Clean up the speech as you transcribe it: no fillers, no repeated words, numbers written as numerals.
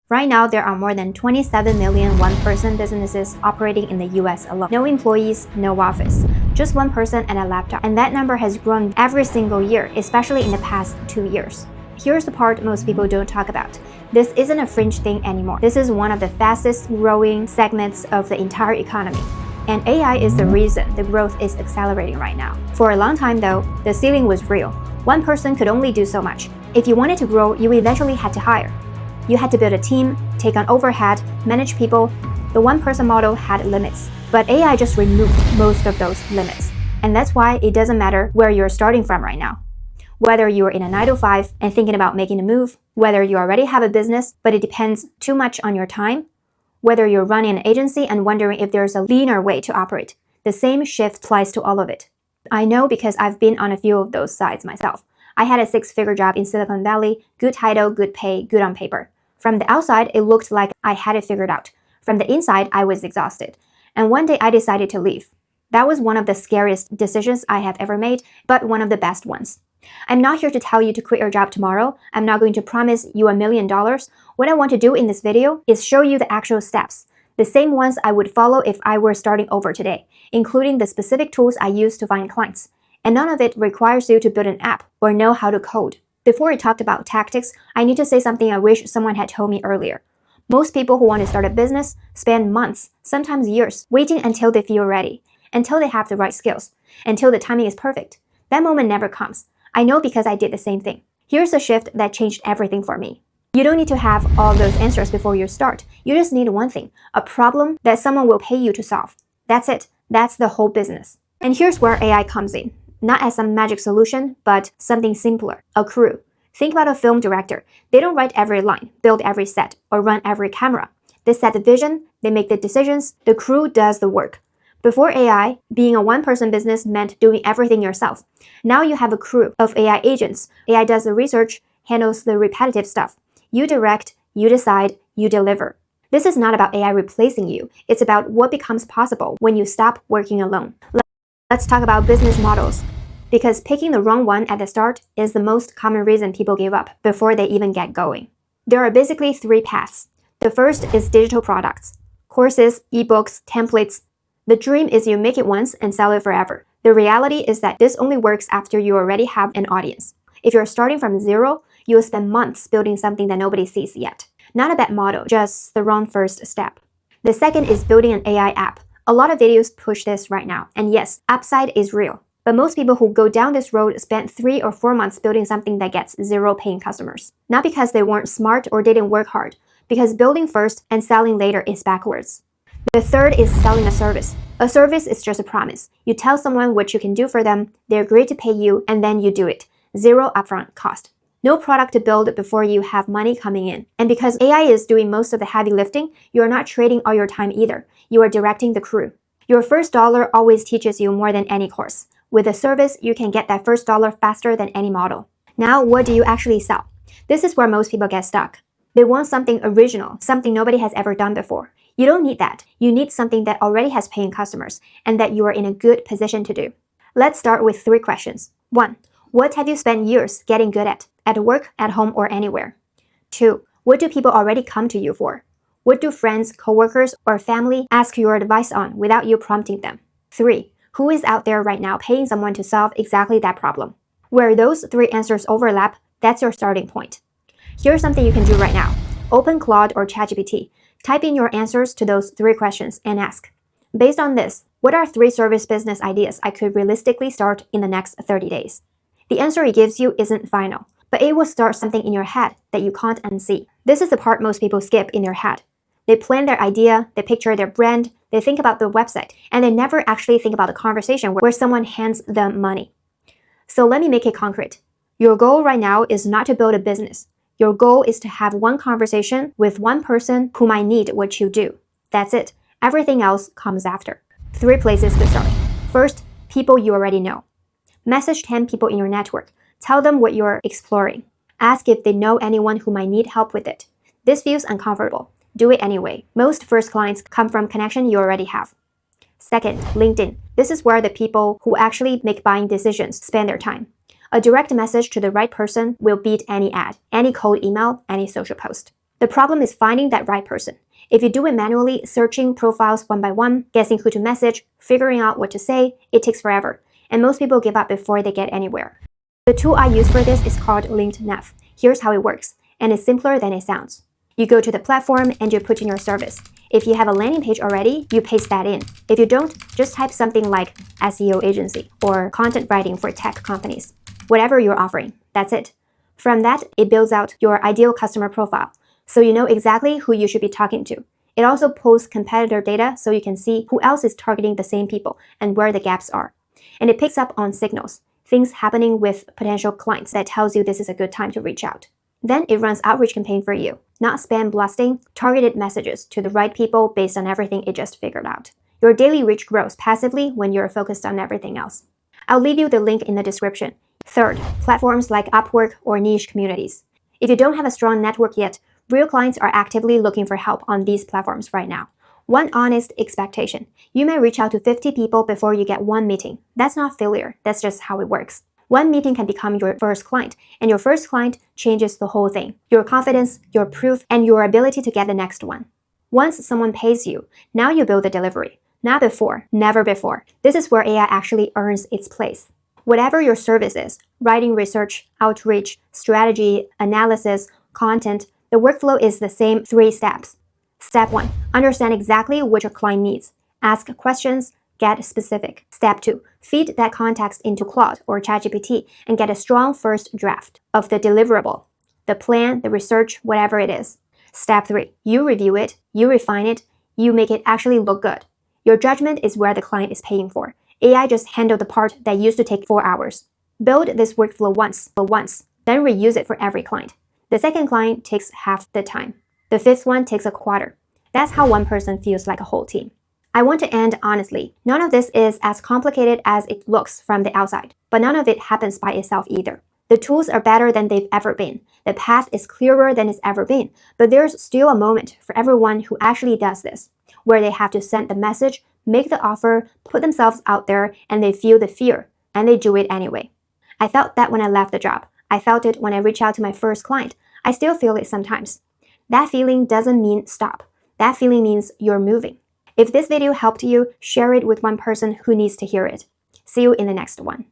Right now, there are more than 27 million one-person businesses operating in the US alone. No employees, no office, just one person and a laptop. And that number has grown every single year, especially in the past 2 years. Here's the part most people don't talk about. This isn't a fringe thing anymore. This is one of the fastest growing segments of the entire economy. And AI is the reason the growth is accelerating right now. For a long time though, the ceiling was real. One person could only do so much. If you wanted to grow, you eventually had to hire. You had to build a team, take on overhead, manage people. The one-person model had limits. But AI just removed most of those limits. And that's why it doesn't matter where you're starting from right now. Whether you're in a 9-to-5 and thinking about making a move, whether you already have a business but it depends too much on your time, whether you're running an agency and wondering if there's a leaner way to operate, the same shift applies to all of it. I know because I've been on a few of those sides myself. I had a 6-figure job in Silicon Valley, good title, good pay, good on paper. From the outside, it looked like I had it figured out. From the inside, I was exhausted. And one day I decided to leave. That was one of the scariest decisions I have ever made, but one of the best ones. I'm not here to tell you to quit your job tomorrow. I'm not going to promise you $1 million. What I want to do in this video is show you the actual steps, the same ones I would follow if I were starting over today, including the specific tools I use to find clients. And none of it requires you to build an app or know how to code. Before we talked about tactics, I need to say something I wish someone had told me earlier. Most people who want to start a business spend months, sometimes years, waiting until they feel ready, until they have the right skills, until the timing is perfect. That moment never comes. I know because I did the same thing. Here's the shift that changed everything for me. You don't need to have all those answers before you start. You just need one thing, a problem that someone will pay you to solve. That's it. That's the whole business. And here's where AI comes in. Not as some magic solution, but something simpler, a crew. Think about a film director. They don't write every line, build every set, or run every camera. They set the vision, they make the decisions, the crew does the work. Before AI, being a one-person business meant doing everything yourself. Now you have a crew of AI agents. AI does the research, handles the repetitive stuff. You direct, you decide, you deliver. This is not about AI replacing you. It's about what becomes possible when you stop working alone. Let's talk about business models. Because picking the wrong one at the start is the most common reason people give up before they even get going. There are basically 3 paths. The first is digital products. Courses, ebooks, templates. The dream is you make it once and sell it forever. The reality is that this only works after you already have an audience. If you're starting from zero, you will spend months building something that nobody sees yet. Not a bad model, just the wrong first step. The second is building an AI app. A lot of videos push this right now, and yes, upside is real. But most people who go down this road spend 3 or 4 months building something that gets 0 paying customers. Not because they weren't smart or didn't work hard, because building first and selling later is backwards. The third is selling a service. A service is just a promise. You tell someone what you can do for them, they agree to pay you, and then you do it. 0 upfront cost. No product to build before you have money coming in. And because AI is doing most of the heavy lifting, you are not trading all your time either. You are directing the crew. Your first dollar always teaches you more than any course. With a service, you can get that first dollar faster than any model. Now, what do you actually sell? This is where most people get stuck. They want something original, something nobody has ever done before. You don't need that. You need something that already has paying customers and that you are in a good position to do. Let's start with 3 questions. 1. What have you spent years getting good at work, at home, or anywhere? 2. What do people already come to you for? What do friends, coworkers, or family ask your advice on without you prompting them? 3. Who is out there right now paying someone to solve exactly that problem? Where those 3 answers overlap, that's your starting point. Here's something you can do right now. Open Claude or ChatGPT. Type in your answers to those 3 questions and ask, based on this, what are 3 service business ideas I could realistically start in the next 30 days? The answer it gives you isn't final, but it will start something in your head that you can't unsee. This is the part most people skip in their head. They plan their idea, they picture their brand, they think about the website, and they never actually think about the conversation where someone hands them money. So let me make it concrete. Your goal right now is not to build a business. Your goal is to have one conversation with one person who might need what you do. That's it. Everything else comes after. 3 places to start. First, people you already know. Message 10 people in your network. Tell them what you're exploring. Ask if they know anyone who might need help with it. This feels uncomfortable. Do it anyway. Most first clients come from connection you already have. Second, LinkedIn. This is where the people who actually make buying decisions spend their time. A direct message to the right person will beat any ad, any cold email, any social post. The problem is finding that right person. If you do it manually, searching profiles one by one, guessing who to message, figuring out what to say, it takes forever. And most people give up before they get anywhere. The tool I use for this is called LinkedIn. Here's how it works, and it's simpler than it sounds. You go to the platform and you put in your service. If you have a landing page already, you paste that in. If you don't, just type something like SEO agency or content writing for tech companies. Whatever you're offering, that's it. From that, it builds out your ideal customer profile, so you know exactly who you should be talking to. It also pulls competitor data so you can see who else is targeting the same people and where the gaps are. And it picks up on signals, things happening with potential clients that tells you this is a good time to reach out. Then it runs outreach campaign for you, not spam blasting, targeted messages to the right people based on everything it just figured out. Your daily reach grows passively when you're focused on everything else. I'll leave you the link in the description. Third, platforms like Upwork or niche communities. If you don't have a strong network yet, real clients are actively looking for help on these platforms right now. One honest expectation. You may reach out to 50 people before you get one meeting. That's not failure, that's just how it works. One meeting can become your first client, and your first client changes the whole thing. Your confidence, your proof, and your ability to get the next one. Once someone pays you, now you build the delivery. Not before, never before. This is where AI actually earns its place. Whatever your service is, writing research, outreach, strategy, analysis, content, the workflow is the same 3 steps. Step 1, understand exactly what your client needs. Ask questions, get specific. Step 2, feed that context into Claude or ChatGPT and get a strong first draft of the deliverable, the plan, the research, whatever it is. Step 3, you review it, you refine it, you make it actually look good. Your judgment is where the client is paying for. AI just handled the part that used to take 4 hours. Build this workflow once, then reuse it for every client. The second client takes half the time. The 5th one takes a quarter. That's how one person feels like a whole team. I want to end honestly. None of this is as complicated as it looks from the outside, but none of it happens by itself either. The tools are better than they've ever been. The path is clearer than it's ever been, but there's still a moment for everyone who actually does this, where they have to send the message, make the offer, put themselves out there, and they feel the fear, and they do it anyway. I felt that when I left the job. I felt it when I reached out to my first client. I still feel it sometimes. That feeling doesn't mean stop. That feeling means you're moving. If this video helped you, share it with one person who needs to hear it. See you in the next one.